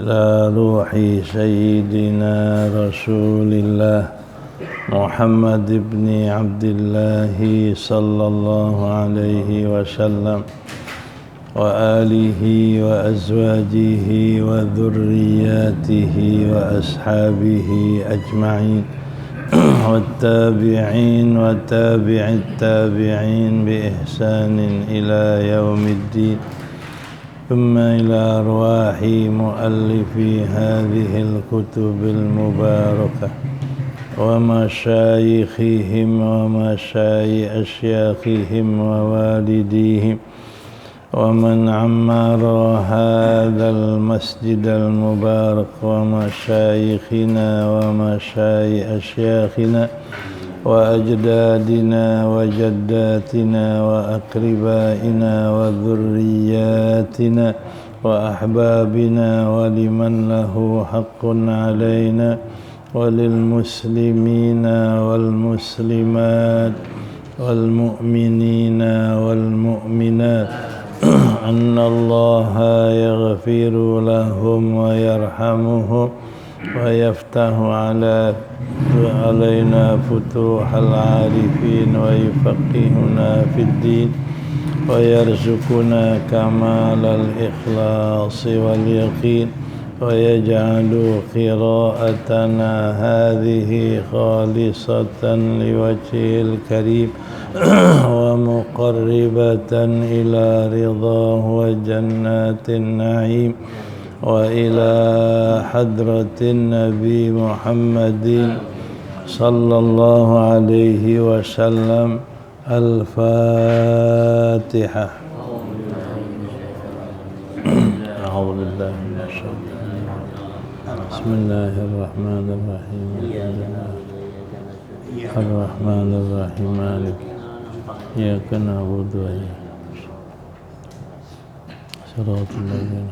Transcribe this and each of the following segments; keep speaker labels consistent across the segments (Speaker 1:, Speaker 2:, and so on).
Speaker 1: إلى روح سيدنا رسول الله محمد بن عبد الله صلى الله عليه وسلم وآله وأزواجه وذرياته وأصحابه أجمعين والتابعين وتابع التابعين بإحسان إلى يوم الدين ثم إلى أرواح مؤلفي هذه الكتب المباركة ومشايخهم ومشايخ أشياخهم ووالديهم ومن عمر هذا المسجد المبارك ومشايخنا ومشايخ أشياخنا وأجدادنا وجداتنا وأقربائنا وذرياتنا وأحبابنا ولمن له حق علينا وللمسلمين والمسلمات والمؤمنين والمؤمنات أن الله يغفر لهم ويرحمهم ويفتح علينا فتوح العارفين ويفقهنا في الدين ويرزقنا كمال الإخلاص واليقين ويجعل قراءتنا هذه خالصة لوجهه الكريم ومقربة إلى رضاه وجنات النعيم وإلى حضرة النبي محمد صلى الله عليه وسلم. الفاتحة. أعوذ بالله من الشيطان. بسم الله الرحمن الرحيم. الرحمن الرحيم مالك إياك نعبد وإياك صراط الذين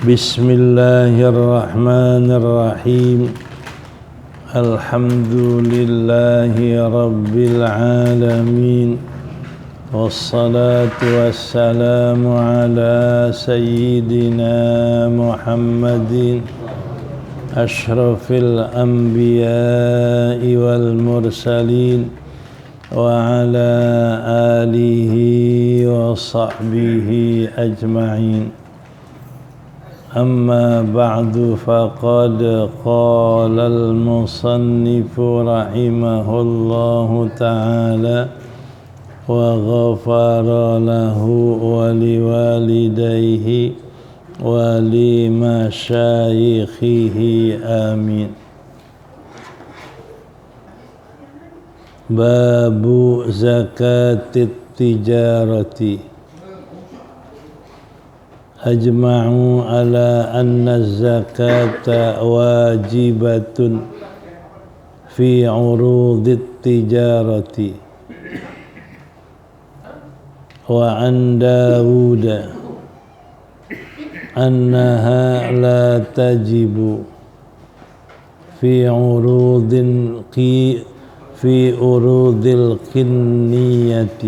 Speaker 1: بسم الله الرحمن الرحيم. الحمد لله رب العالمين والصلاة والسلام على سيدنا محمد أشرف الأنبياء والمرسلين وعلى آله وصحبه أجمعين. أما بعد فقد قال المصنف رحمه الله تعالى وغفر له ولوالديه ولمشايخه آمين. باب زكاة التجارة. أجمعوا على أن الزكاة واجبة في عروض التجارة. وعن داود أنها لا تجب في عروض القنية.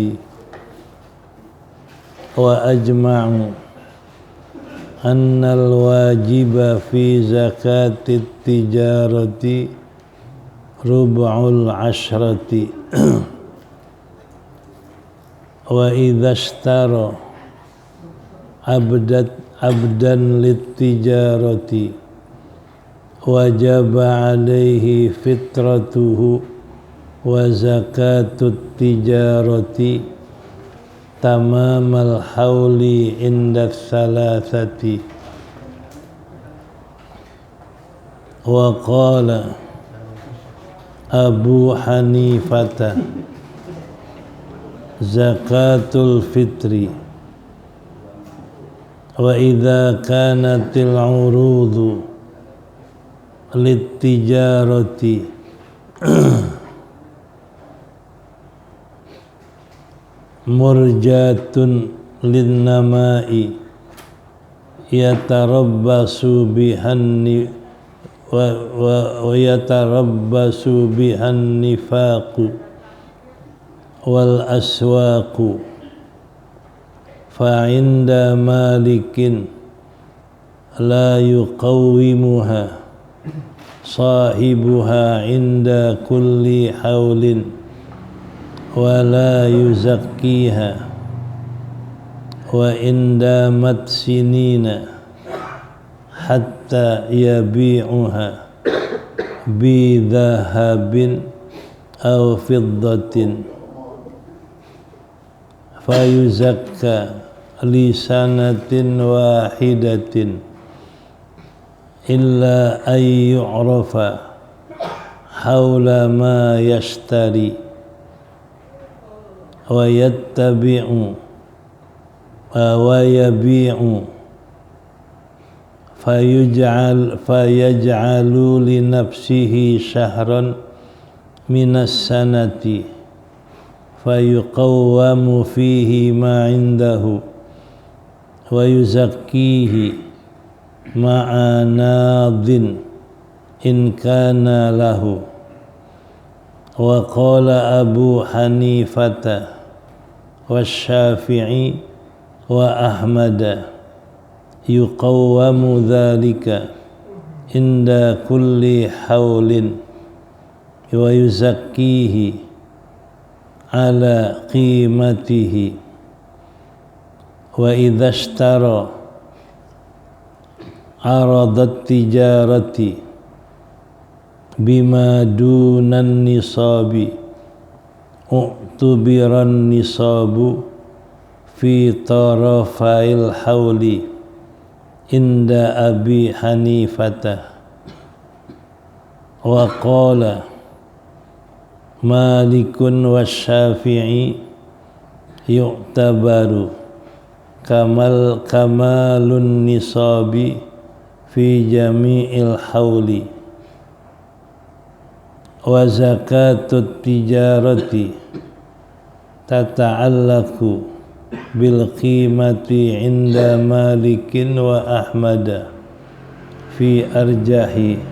Speaker 1: وأجمعوا أن الواجب في زكاة التجارة ربع العشرة. وإذا اشترى عبدا للتجارة وجب عليه فطرته وزكاة التجارة تمام الحول عند الثلاثة. وقال أبو حنيفة زكاة الفطر. وإذا كانت العروض للتجارة murjatun linnamai yatarabbasu bihanni wa yatarabbasu bihannifaqu wal aswaqu fa 'inda malikin la yuqawwimuha sahibuha 'inda kulli haulin wa la yuzakkiha wa inda matsinina hatta yabi'uha bi dhahabin aw fiddatin fayuzakka li sanatin wahidatin illa ay yu'rafa hawla ma yashtari wa yattabi'u wa yabi'u fayaj'alu li nafsihi shahran minas sanati fayuqawwamu fihi ma 'indahu wa yuzakkihi ma'a nadin in kana lahu. Wa qala Abu Hanifata wa Syafi'i wa Ahmada yuqawwamu dhalika inda kulli haulin wa yuzakkihi ala qimatihi wa idza ishtara aradat tijarati bima dunan nisabi u'tubiran nisabu fi tarafail hauli inda Abi Hanifata wa qala Malikun wa Syafi'i yu'tabaru kamalun nisabi fi jami'il hauli wa zakatut tijarati tata'allaku bil qimati inda Malikin wa Ahmada fi arjahi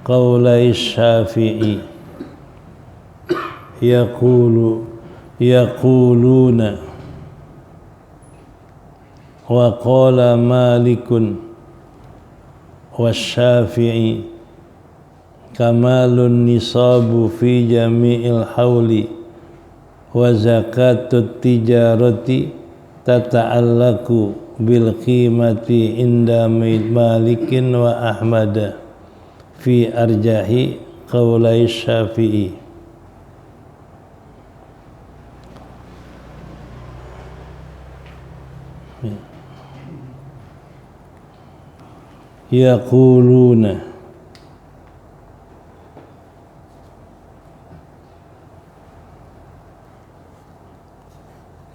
Speaker 1: qawlai Syafi'i yaquluna wa qala Malikun wa Syafi'i kamalun nisabu fi jami'il hauli wa zakatut tijarati tata'allaku bil qimati inda Malikin wa Ahmada fi arjahi qawlai Syafi'i. Yaquluna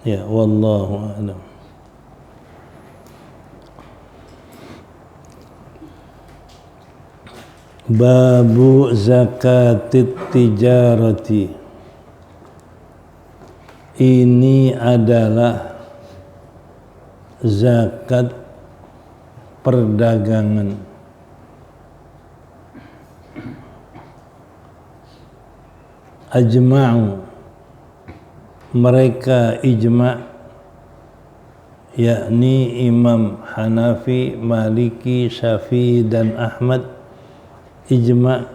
Speaker 1: ya wallahu a'lam. Babu zakatit tijarati. Ini adalah zakat perdagangan. Ajma'u, mereka ijma', yakni Imam Hanafi, Maliki, Syafi'i dan Ahmad ijma'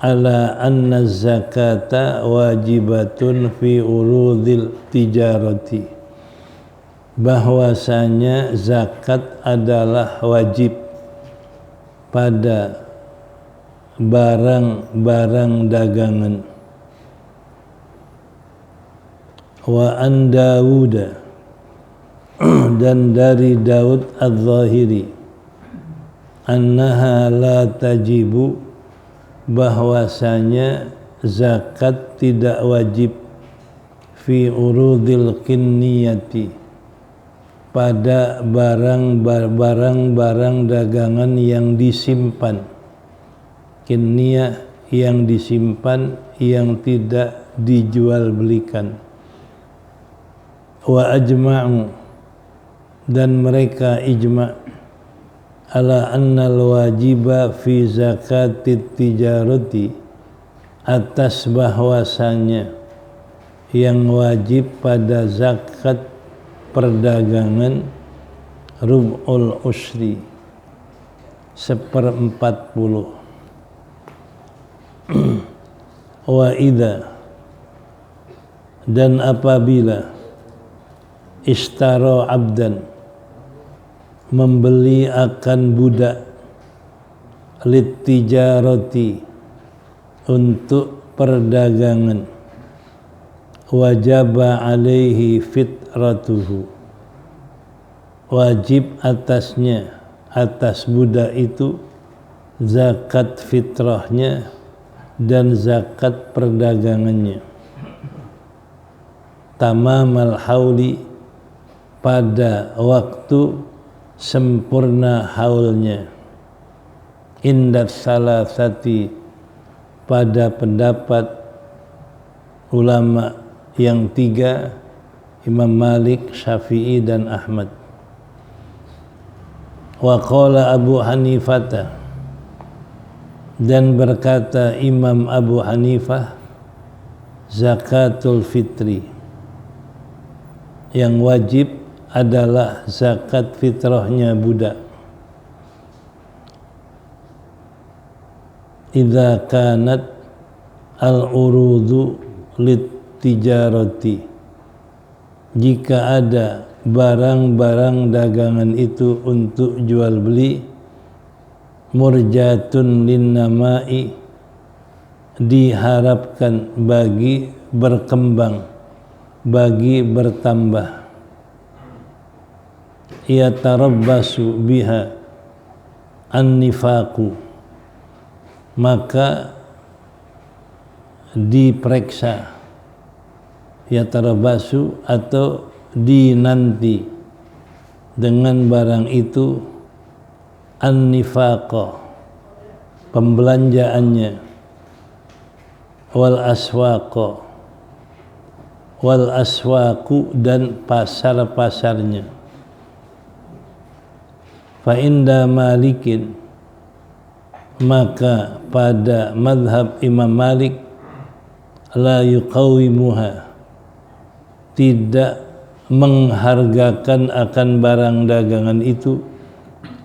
Speaker 1: ala anna zakata wajibatun fi urudil tijarati, bahwasanya zakat adalah wajib pada barang-barang dagangan. Wa an Dawuda, dan dari Daud Az-Zahiri, annaha la tajibu, bahwasanya zakat tidak wajib fi urudil kinniyati, pada barang-barang dagangan yang disimpan. Kinniyah yang disimpan, yang tidak dijual belikan. Wa ajma'u, dan mereka ijma' ala annal wajiba fi zakatit tijarati, atas bahwasanya yang wajib pada zakat perdagangan rub'ul ushri 1/40. Wa idza, dan apabila ishtara abdan, membeli akan budak, litijarati, untuk perdagangan, wajaba alaihi fitratuhu, wajib atasnya, atas budak itu zakat fitrahnya dan zakat perdagangannya, tamamal hauli, pada waktu sempurna haulnya, indat salasati, pada pendapat ulama yang 3, Imam Malik, Syafi'i dan Ahmad. Wa qala Abu Hanifah, dan berkata Imam Abu Hanifah, zakatul fitri, yang wajib adalah zakat fitrahnya budak, idza kanat al-urudu lit-tijarati, jika ada barang-barang dagangan itu untuk jual beli, murjatun linnamai, diharapkan bagi berkembang, bagi bertambah, yatarabbasu biha an-nifaqu, maka diperiksa, yatarabbasu atau dinanti dengan barang itu an-nifaqa, pembelanjaannya, wal aswaqa, wal aswaqu, dan pasar-pasarnya. Fa inda Malikin, maka pada madhab Imam Malik, la yuqawimuha, tidak menghargakan akan barang dagangan itu,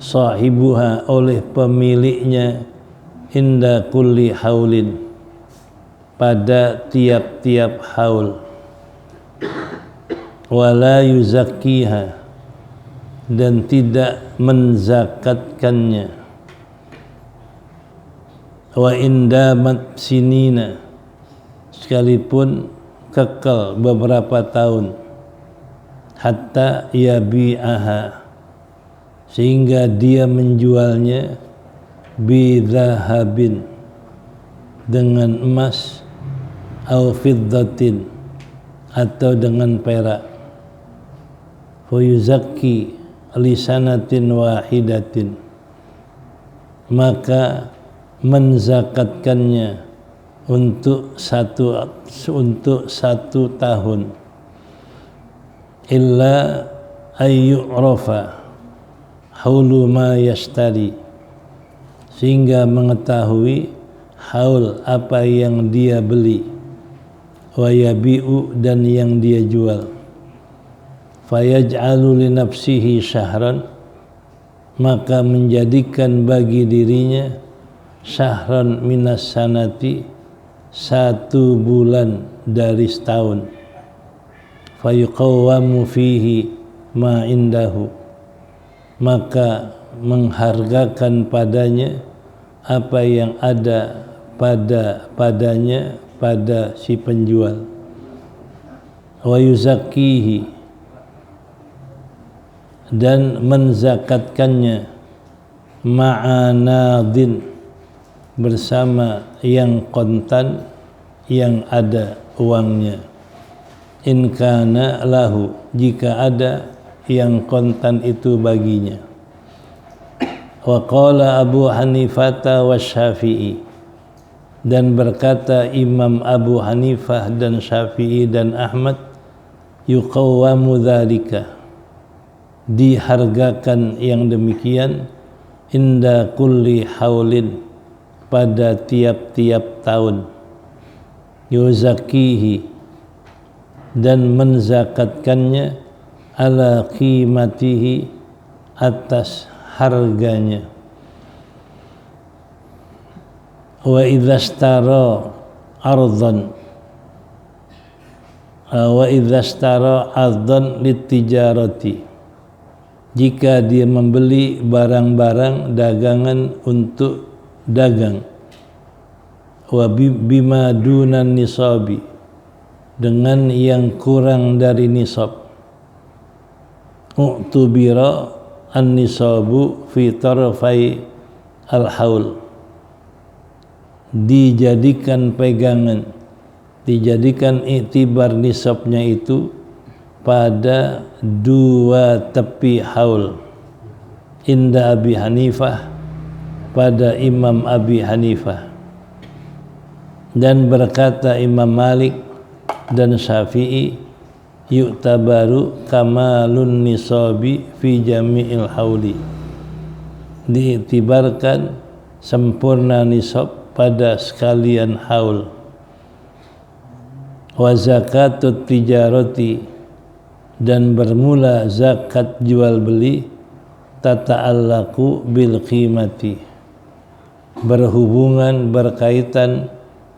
Speaker 1: sahibuha, oleh pemiliknya, inda kulli haulin, pada tiap-tiap haul, wala yuzakkiha, dan tidak menzakatkannya, wa indamat sinina, sekalipun kekal beberapa tahun, hatta yabi'aha, sehingga dia menjualnya, bidhahabin, dengan emas, au fiddatin, atau dengan perak, fayuzakki lisanatin wahidatin, maka menzakatkannya untuk satu tahun, illa ayyu'rafa haulu ma yashtari, sehingga mengetahui haul apa yang dia beli, wa yabi'u, dan yang dia jual, fayaj'alu li nafsihi syahran, maka menjadikan bagi dirinya syahran minas sanati, 1 bulan dari setahun, fayuqawwamu fihi ma indahu, maka menghargakan padanya apa yang ada padanya, pada si penjual, wa yuzakkihi, dan menzakatkannya, ma'anadin, bersama yang kontan, yang ada uangnya, in kana lahu, jika ada yang kontan itu baginya. Wa qala Abu Hanifah wa Syafi'i, dan berkata Imam Abu Hanifah dan Syafi'i dan Ahmad, yuqawwamu dzalika, dihargakan yang demikian, inda kulli haulin, pada tiap-tiap tahun, yuzakihi, dan menzakatkannya ala qimatihi atas harganya. Wa idza ishtara ardan wa idza ishtara ardan litijarati, jika dia membeli barang-barang dagangan untuk dagang, wa bima dunan nisabi, dengan yang kurang dari nisab, u'tubira an-nisabu fi tarafai al-haul, dijadikan pegangan, dijadikan iktibar nisabnya itu pada dua tepi haul, inda Abi Hanifah, pada Imam Abi Hanifah. Dan berkata Imam Malik dan Syafi'i, yu'tabaru kamalun nisabi fi jami'il hauli, diiktibarkan sempurna nisab pada sekalian haul. Wa zakatut tijarati, dan bermula zakat jual beli, tata'allaku bil qimati, berhubungan berkaitan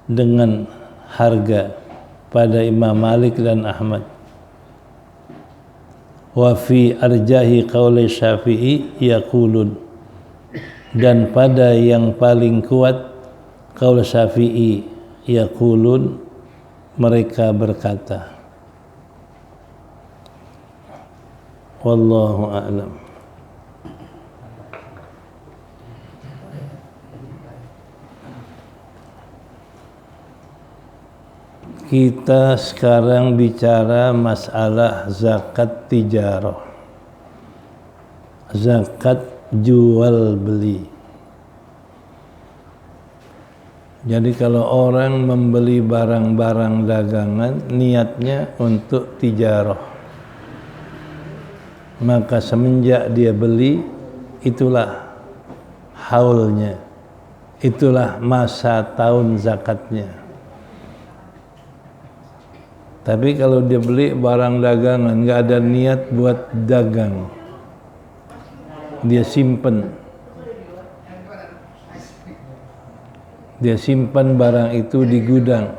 Speaker 1: dengan harga pada Imam Malik dan Ahmad. Wa fi arjahi qauli Syafi'i yaqulun, dan pada yang paling kuat qaul Syafi'i yaqulun, mereka berkata. Wallahu a'lam. Kita sekarang bicara masalah zakat tijarah, zakat jual beli. Jadi kalau orang membeli barang-barang dagangan niatnya untuk tijarah, maka semenjak dia beli, itulah haulnya, itulah masa tahun zakatnya. Tapi kalau dia beli barang dagangan, nggak ada niat buat dagang, dia simpen barang itu di gudang.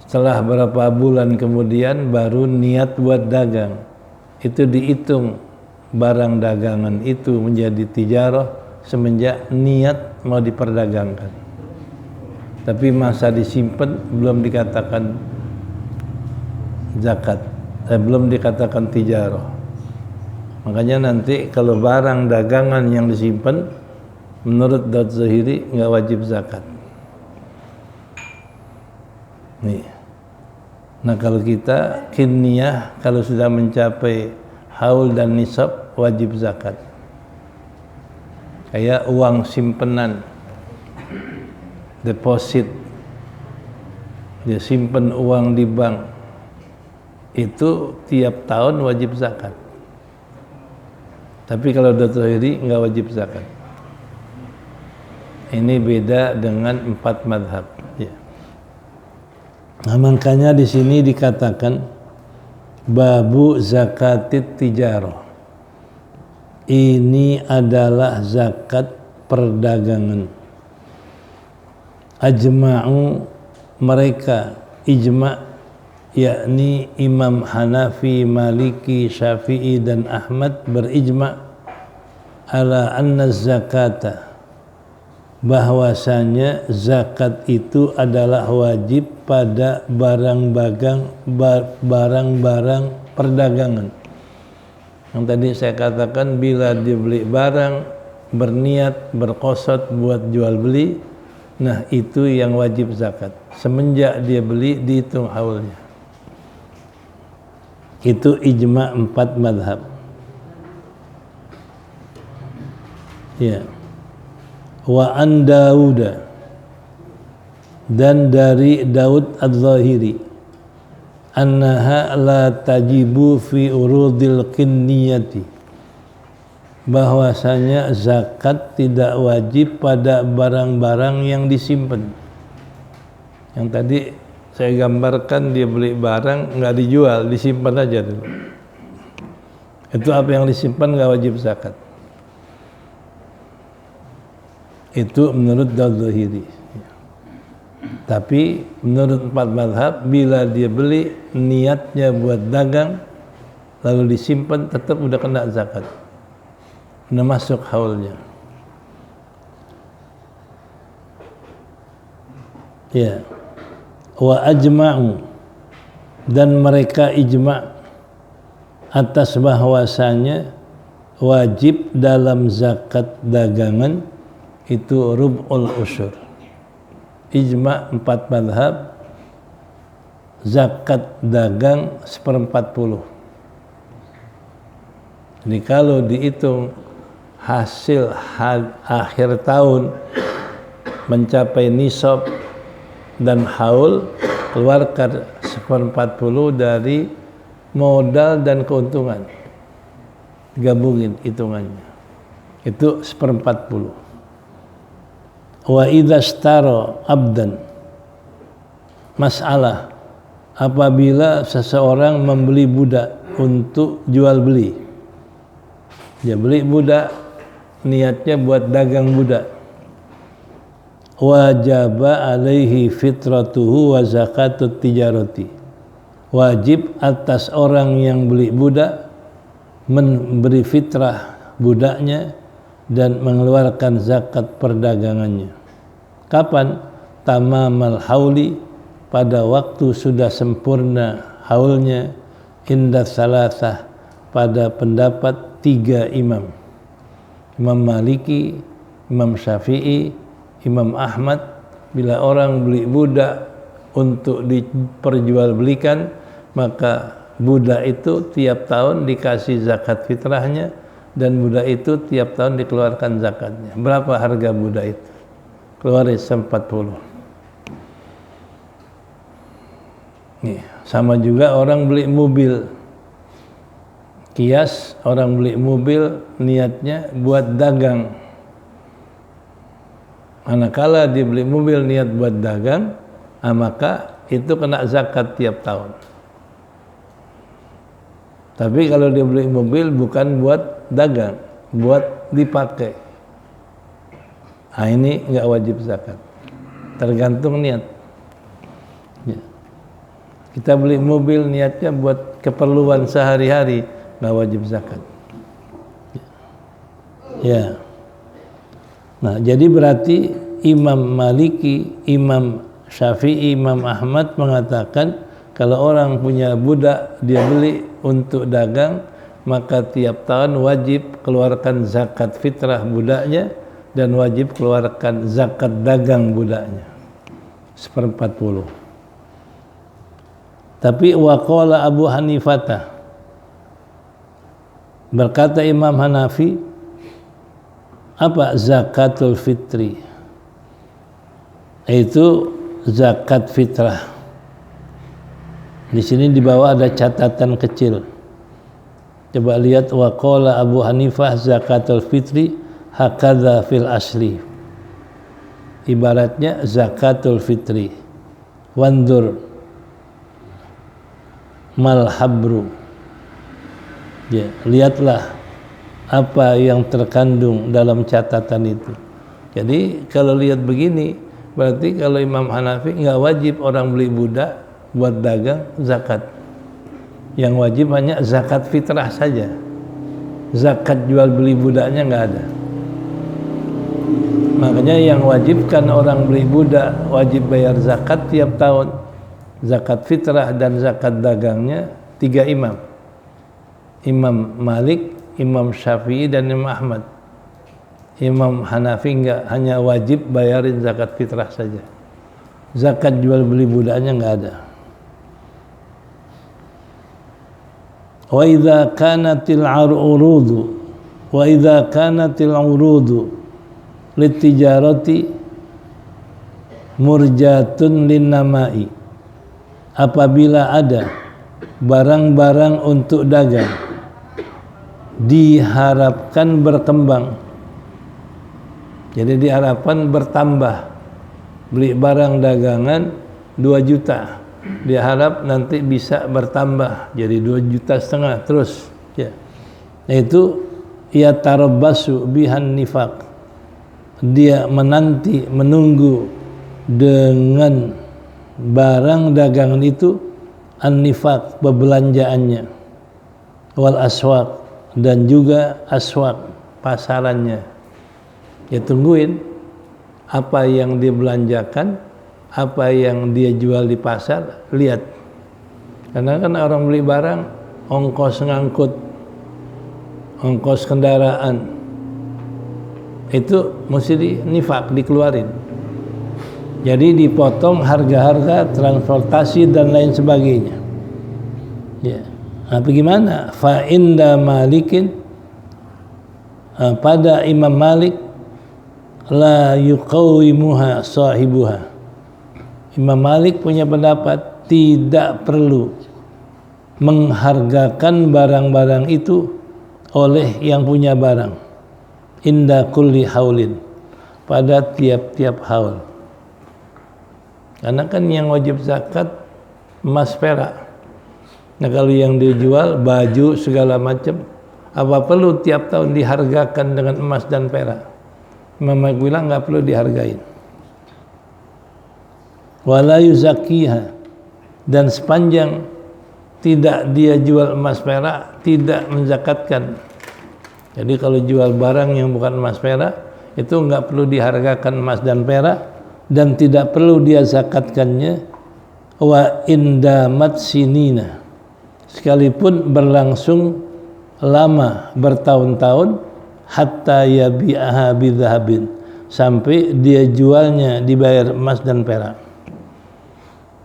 Speaker 1: Setelah berapa bulan kemudian baru niat buat dagang, itu dihitung barang dagangan itu menjadi tijarah semenjak niat mau diperdagangkan. Tapi masa disimpan belum dikatakan zakat, belum dikatakan tijarah. Makanya nanti kalau barang dagangan yang disimpan, menurut Daud Zahiri nggak wajib zakat. Nih. Nah kalau kita kinniyah, kalau sudah mencapai haul dan nisab, wajib zakat. Kayak uang simpenan, deposit, dia simpen uang di bank, itu tiap tahun wajib zakat. Tapi kalau Daud Zahiri nggak wajib zakat. Ini beda dengan 4 madhab. Ya. Nah, makanya di sini dikatakan babu zakatit tijarah. Ini adalah zakat perdagangan. Ajma'u, mereka ijma', yakni Imam Hanafi, Maliki, Syafi'i dan Ahmad berijma' ala anna zakata, bahwasanya zakat itu adalah wajib pada barang-barang perdagangan. Yang tadi saya katakan, bila dia beli barang berniat berqasad buat jual beli, nah itu yang wajib zakat. Semenjak dia beli dihitung haulnya. Itu ijma' 4 madhab. Ya. Wa an Dawud, dan dari Daud Az-Zahiri, annaha la tajibu fi urudil qinniyati, bahwasanya zakat tidak wajib pada barang-barang yang disimpan. Yang tadi saya gambarkan dia beli barang nggak dijual, disimpan aja dulu. Itu apa yang disimpan nggak wajib zakat. Itu menurut Dzahiri. Tapi menurut 4 mazhab, bila dia beli niatnya buat dagang lalu disimpan, tetap udah kena zakat, udah masuk haulnya. Ya, wa ajma'u, dan mereka ijma' atas bahwasanya wajib dalam zakat dagangan itu rub'ul usyur. Ijma' 4 mazhab, zakat dagang 1/40. Jadi kalau dihitung hasil akhir tahun mencapai nisab dan haul, keluarkan 1/40 dari modal dan keuntungan, gabungin hitungannya, itu 1/40. Wa idza ishtara abdan, masalah apabila seseorang membeli budak untuk jual beli, dia beli budak niatnya buat dagang budak, wajaba alaihi fitratuhu wa zakatut tijarati, wajib atas orang yang beli budak memberi fitrah budaknya dan mengeluarkan zakat perdagangannya. Kapan? Tamamal hauli, pada waktu sudah sempurna haulnya, inda salasah, pada pendapat 3 imam, Imam Maliki, Imam Syafi'i, Imam Ahmad. Bila orang beli budak untuk diperjualbelikan, maka budak itu tiap tahun dikasih zakat fitrahnya, dan budak itu tiap tahun dikeluarkan zakatnya. Berapa harga budak itu? Keluarin 1/40. Nih, sama juga orang beli mobil. Kias, orang beli mobil niatnya buat dagang. Manakala dia beli mobil niat buat dagang, maka itu kena zakat tiap tahun. Tapi kalau dia beli mobil bukan buat dagang, buat dipakai, ini nggak wajib zakat, tergantung niat. Ya. Kita beli mobil niatnya buat keperluan sehari-hari, nggak wajib zakat. Ya. Nah, jadi berarti Imam Maliki, Imam Syafi'i, Imam Ahmad mengatakan kalau orang punya budak dia beli untuk dagang, maka tiap tahun wajib keluarkan zakat fitrah budaknya dan wajib keluarkan zakat dagang budaknya 1/40. Tapi waqala Abu Hanifah, berkata Imam Hanafi, apa zakatul fitri? Itu zakat fitrah. Di sini di bawah ada catatan kecil. Coba lihat, waqala Abu Hanifah zakatul fitri hakadha fil asli. Ibaratnya zakatul fitri. Wandur mal habru. Ya, lihatlah apa yang terkandung dalam catatan itu. Jadi kalau lihat begini, berarti kalau Imam Hanafi nggak wajib orang beli budak buat dagang zakat. Yang wajib hanya zakat fitrah saja. Zakat jual beli budaknya nggak ada. Makanya yang wajibkan orang beli budak wajib bayar zakat tiap tahun. Zakat fitrah dan zakat dagangnya 3 imam. Imam Malik, Imam Syafi'i dan Imam Ahmad. Imam Hanafi enggak, hanya wajib bayarin zakat fitrah saja. Zakat jual beli budaknya enggak ada. Wa idza kanatil urudu wa idza kanatil urudu litijarati murjatun linnamai, apabila ada barang-barang untuk dagang diharapkan berkembang, jadi diharapkan bertambah, beli barang dagangan 2 juta dia harap nanti bisa bertambah jadi 2,5 juta terus ya. Yaitu ia tarabbasu bihan nifaq, dia menanti menunggu dengan barang dagangan itu an-nifaq, bebelanjaannya, wal aswaq, dan juga aswaq, pasarannya. Ya tungguin apa yang dia belanjakan, apa yang dia jual di pasar, lihat. Karena kan orang beli barang, ongkos ngangkut, ongkos kendaraan, itu mesti nifaq, dikeluarin. Jadi dipotong harga-harga transportasi dan lain sebagainya. Ya. Nah, bagaimana? Fa inda Malikin, pada Imam Malik, la yuqawimuha sahibuha. Imam Malik punya pendapat tidak perlu menghargakan barang-barang itu oleh yang punya barang. Inda kulli haulin, pada tiap-tiap haul. Karena kan yang wajib zakat emas perak. Nah kalau yang dijual baju segala macam, apa perlu tiap tahun dihargakan dengan emas dan perak? Imam Malik bilang nggak perlu dihargain. Wala yuzakkiha, dan sepanjang tidak dia jual emas perak, tidak menzakatkan. Jadi kalau jual barang yang bukan emas perak, itu nggak perlu dihargakan emas dan perak, dan tidak perlu dia zakatkannya. Wa indamat sinina, sekalipun berlangsung lama, bertahun-tahun, hatta yabi'aha bidhahabin, sampai dia jualnya dibayar emas dan perak.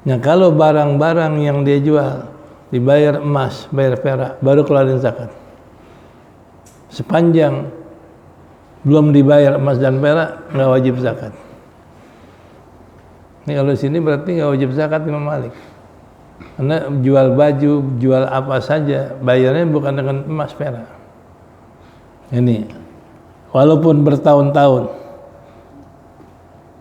Speaker 1: Nah kalau barang-barang yang dia jual dibayar emas, bayar perak, baru keluarin zakat. Sepanjang belum dibayar emas dan perak, nggak wajib zakat. Ini kalau di sini berarti nggak wajib zakat Imam Malik. Karena jual baju, jual apa saja, bayarnya bukan dengan emas perak. Ini, walaupun bertahun-tahun.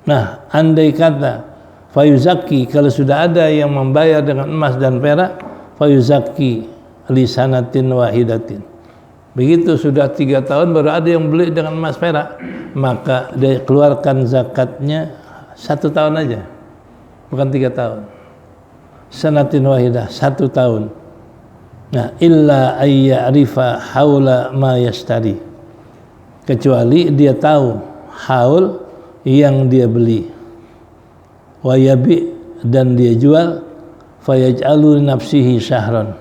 Speaker 1: Nah, andai kata fayuzaki, kalau sudah ada yang membayar dengan emas dan perak, fayuzaki lisanatin wahidatin. Begitu sudah 3 tahun baru ada yang beli dengan emas perak, maka dia keluarkan zakatnya 1 tahun aja, bukan 3 tahun. Sanatin wahidah, 1 tahun. Nah, illa ayya'rifa haula ma yashtari, kecuali dia tahu haul yang dia beli, wa yabi, dan dia jual, fayaj'alu nafsihi syahran,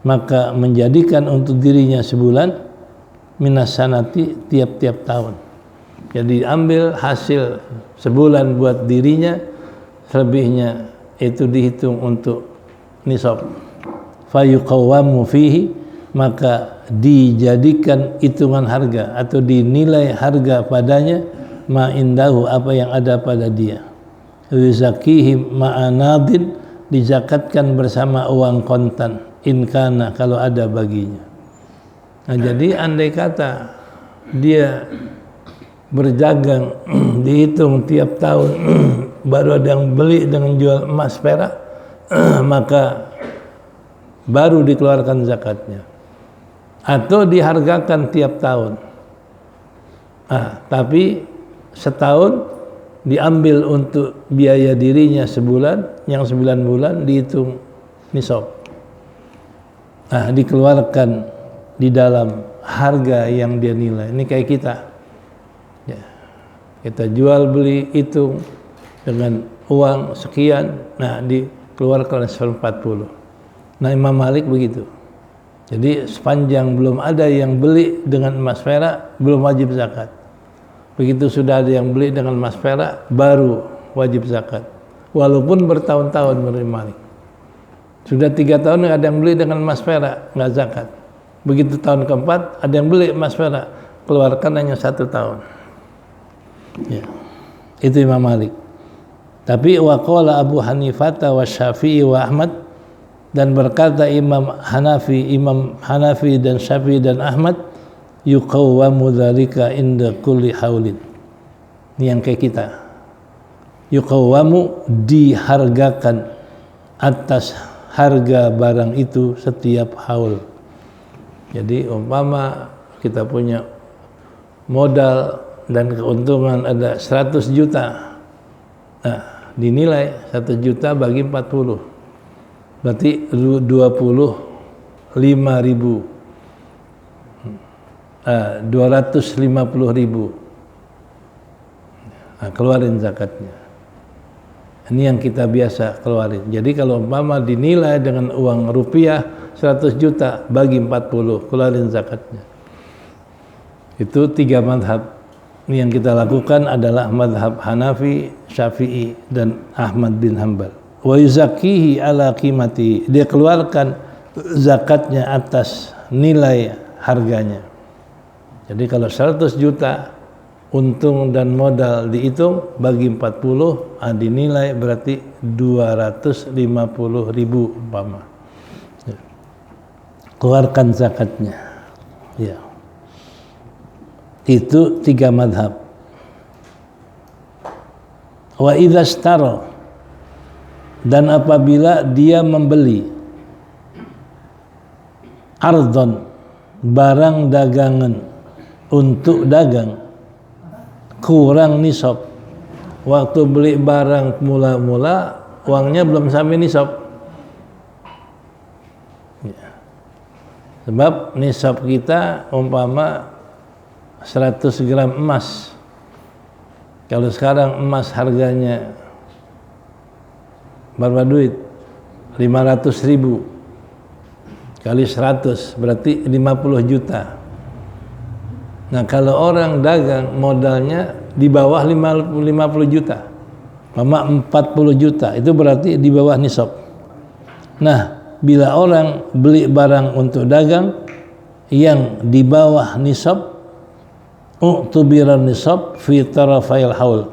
Speaker 1: maka menjadikan untuk dirinya sebulan, minas sanati, tiap-tiap tahun. Jadi ambil hasil sebulan buat dirinya, selebihnya itu dihitung untuk nisab. Fayuqawwamu fihi, maka dijadikan hitungan harga atau dinilai harga padanya, ma indahu, apa yang ada pada dia. Yuzakihim ma'anadin, dizakatkan bersama uang kontan, inkana, kalau ada baginya. Nah jadi andai kata dia berdagang dihitung tiap tahun baru ada yang beli dengan jual emas perak, maka baru dikeluarkan zakatnya, atau dihargakan tiap tahun. Tapi setahun diambil untuk biaya dirinya sebulan, yang 9 bulan dihitung nisab. Dikeluarkan di dalam harga yang dia nilai. Ini kayak kita, ya, kita jual beli, hitung dengan uang sekian, nah dikeluarkan 140. Nah Imam Malik begitu. Jadi sepanjang belum ada yang beli dengan emas perak, belum wajib zakat. Begitu sudah ada yang beli dengan emas perak, baru wajib zakat. Walaupun bertahun-tahun menurut Malik. Sudah 3 tahun ada yang beli dengan emas perak, nggak zakat. Begitu tahun keempat ada yang beli emas perak, keluarkan hanya 1 tahun. Ya. Itu Imam Malik. Tapi waqala Abu Hanifah wa Syafi'i wa Ahmad, dan berkata Imam Hanafi dan Syafi'i dan Ahmad, yuqawwamu dzalika inda kulli haulin. Ini yang kayak kita. Yuqawwamu, dihargakan atas harga barang itu setiap haul. Jadi umpama kita punya modal dan keuntungan ada 100 juta. Nah, dinilai 1 juta bagi 40. Berarti 25.000. 250.000. Nah, keluarin zakatnya. Ini yang kita biasa keluarin. Jadi kalau umpama dinilai dengan uang rupiah 100 juta bagi 40, keluarin zakatnya. Itu 3 madhab. Ini yang kita lakukan adalah madhab Hanafi, Syafi'i, dan Ahmad bin Hanbal. Wa yuzakkihi ala qimati. Dia keluarkan zakatnya atas nilai harganya. Jadi kalau 100 juta untung dan modal dihitung bagi 40, dinilai berarti 250.000 umpama. Ya. Keluarkan zakatnya. Ya. Itu 3 madhab. Wa idza ishtara, dan apabila dia membeli ardon, barang dagangan untuk dagang, kurang nisab. Waktu beli barang mula-mula uangnya belum sampai nisab. Ya. Sebab nisab kita umpama 100 gram emas. Kalau sekarang emas harganya berapa duit? 500.000 kali 100 berarti 50 juta. Nah, kalau orang dagang modalnya di bawah 50 juta, mama 40 juta, itu berarti di bawah nisab. Nah, bila orang beli barang untuk dagang yang di bawah nisab, u'tubiran nisab fi tarafail haul,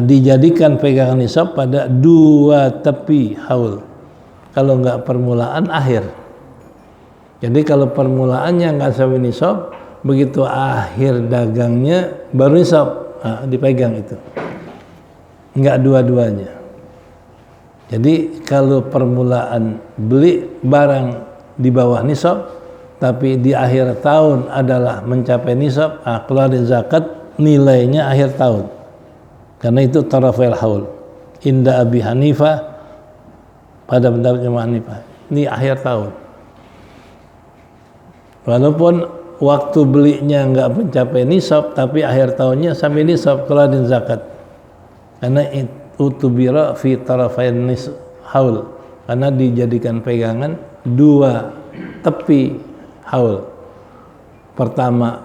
Speaker 1: dijadikan pegangan nisab pada 2 tepi haul. Kalau enggak permulaan, akhir. Jadi kalau permulaannya enggak sampai nisab, begitu akhir dagangnya baru nisab, dipegang itu. Enggak dua-duanya. Jadi kalau permulaan beli barang di bawah nisab, tapi di akhir tahun adalah mencapai nisab, keluarin zakat nilainya akhir tahun. Karena itu tarafail haul. Inda Abi Hanifah, pada pendapat Imam Hanifah, ini akhir tahun. Walaupun waktu belinya enggak mencapai nisab, tapi akhir tahunnya sampai nisab, keluarin zakat. Karena utubira fi tarafain haul, karena dijadikan pegangan 2 tepi haul. Pertama,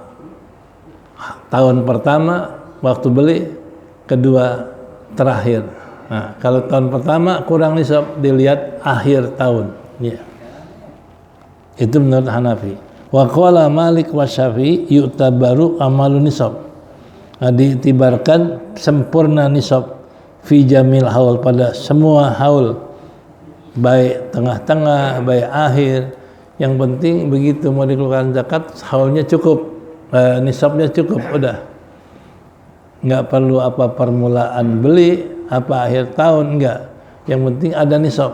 Speaker 1: tahun pertama waktu beli, kedua terakhir. Nah, kalau tahun pertama kurang nisab, dilihat akhir tahun. Ya. Itu menurut Hanafi. Wa qala Malik wa Syafi'i yu'tabaru amalun nisab. Diitibarkan sempurna nisab fi jamil haul, pada semua haul, baik tengah-tengah, baik akhir. Yang penting begitu mau dikeluarkan zakat, haulnya cukup, nisabnya cukup, udah. Enggak perlu apa permulaan beli, apa akhir tahun, enggak. Yang penting ada nisab.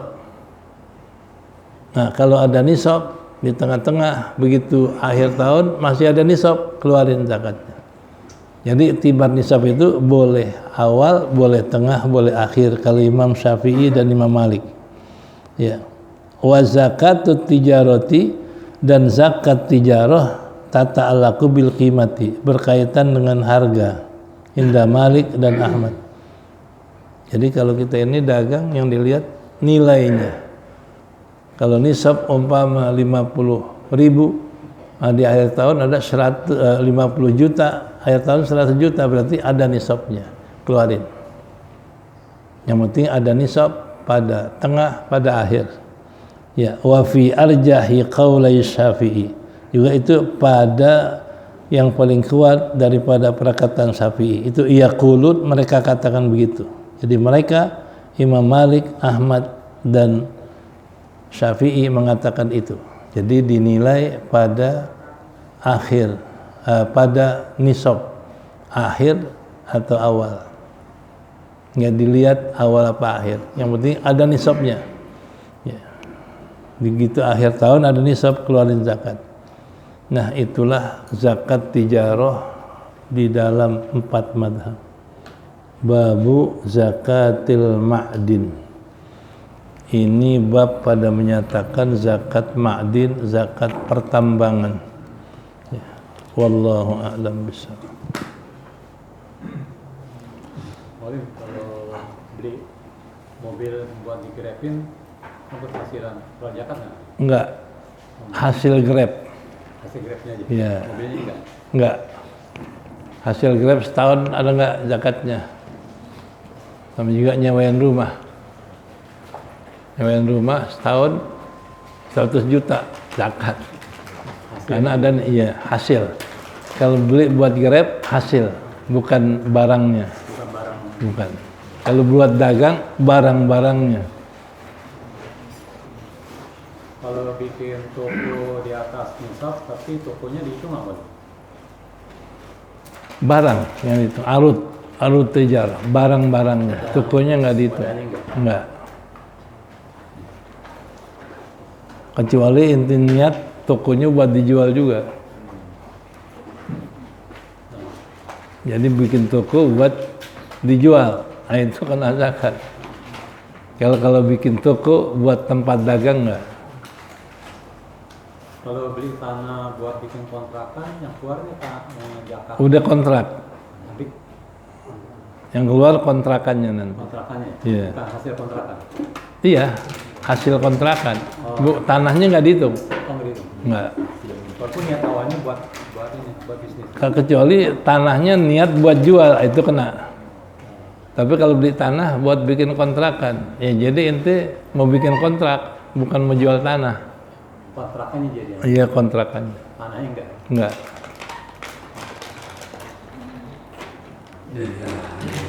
Speaker 1: Nah, kalau ada nisab di tengah-tengah, begitu akhir tahun masih ada nisab, keluarin zakatnya. Jadi tibar nisab itu boleh awal, boleh tengah, boleh akhir, kalau Imam Syafi'i dan Imam Malik. Ya. Wa zakatut tijarati, dan zakat tijarah tata'allaqu bil qimati, berkaitan dengan harga. Inda Malik dan Ahmad. Jadi kalau kita ini dagang, yang dilihat nilainya. Kalau nisab umpama 50.000, di akhir tahun ada 50 juta, akhir tahun 100 juta, berarti ada nisabnya, keluarin. Yang penting ada nisab pada tengah, pada akhir. Ya, wa fi arjahi qaulai Syafi'i, juga itu pada yang paling kuat daripada perkataan Syafi'i. Itu yaqulun, mereka katakan begitu. Jadi mereka, Imam Malik, Ahmad, dan Syafi'i mengatakan itu. Jadi dinilai pada akhir, pada nisab, akhir atau awal. Nggak dilihat awal apa akhir. Yang penting ada nisabnya. Begitu akhir tahun ada nisab keluarin zakat. Nah, itulah zakat tijarah di dalam 4 madhab. Babu zakatil ma'din. Ini bab pada menyatakan zakat ma'din, zakat pertambangan. Ya. Wallahu a'lam bishawab.
Speaker 2: Boleh kalau beli mobil buat digrabin untuk hasilan keluar zakat nggak?
Speaker 1: Enggak. Hasil grab.
Speaker 2: Hasil grabnya aja.
Speaker 1: Iya.
Speaker 2: Mobilnya enggak.
Speaker 1: Enggak. Hasil grab setahun ada enggak zakatnya? Sama juga nyewain rumah. Nyewain rumah setahun 100 juta zakat. Karena ada hasil. Kalau beli buat grab hasil, bukan barangnya.
Speaker 2: Bukan barang.
Speaker 1: Bukan. Kalau buat dagang barang-barangnya.
Speaker 2: Kalau bikin toko di atas nisab tapi tokonya dihitung apa?
Speaker 1: Barang yang itu arut tijarah, barang-barangnya. Tokonya enggak dihitung. Enggak. Kecuali inti niat tokonya buat dijual juga. Jadi bikin toko buat dijual, nah itu kena zakat. Kalau bikin toko buat tempat dagang enggak.
Speaker 2: Kalau beli tanah buat bikin kontrakan yang keluarnya zakat.
Speaker 1: Udah kontrak.
Speaker 2: Nanti
Speaker 1: Yang keluar kontrakannya nanti.
Speaker 2: kontrakannya.
Speaker 1: Iya.
Speaker 2: Bukan hasil kontrakan.
Speaker 1: Iya, hasil kontrakan. Tanahnya nggak dihitung.
Speaker 2: Oh, nggak dihitung.
Speaker 1: Nggak.
Speaker 2: Walaupun niat awalnya buat ini, buat bisnis.
Speaker 1: Kecuali tanahnya niat buat jual, itu kena. Tapi kalau beli tanah buat bikin kontrakan, ya jadi inti mau bikin kontrak, bukan mau jual tanah.
Speaker 2: Kontrakannya jadi.
Speaker 1: Iya, kontrakannya.
Speaker 2: Tanahnya enggak.
Speaker 1: Enggak.
Speaker 3: Iya.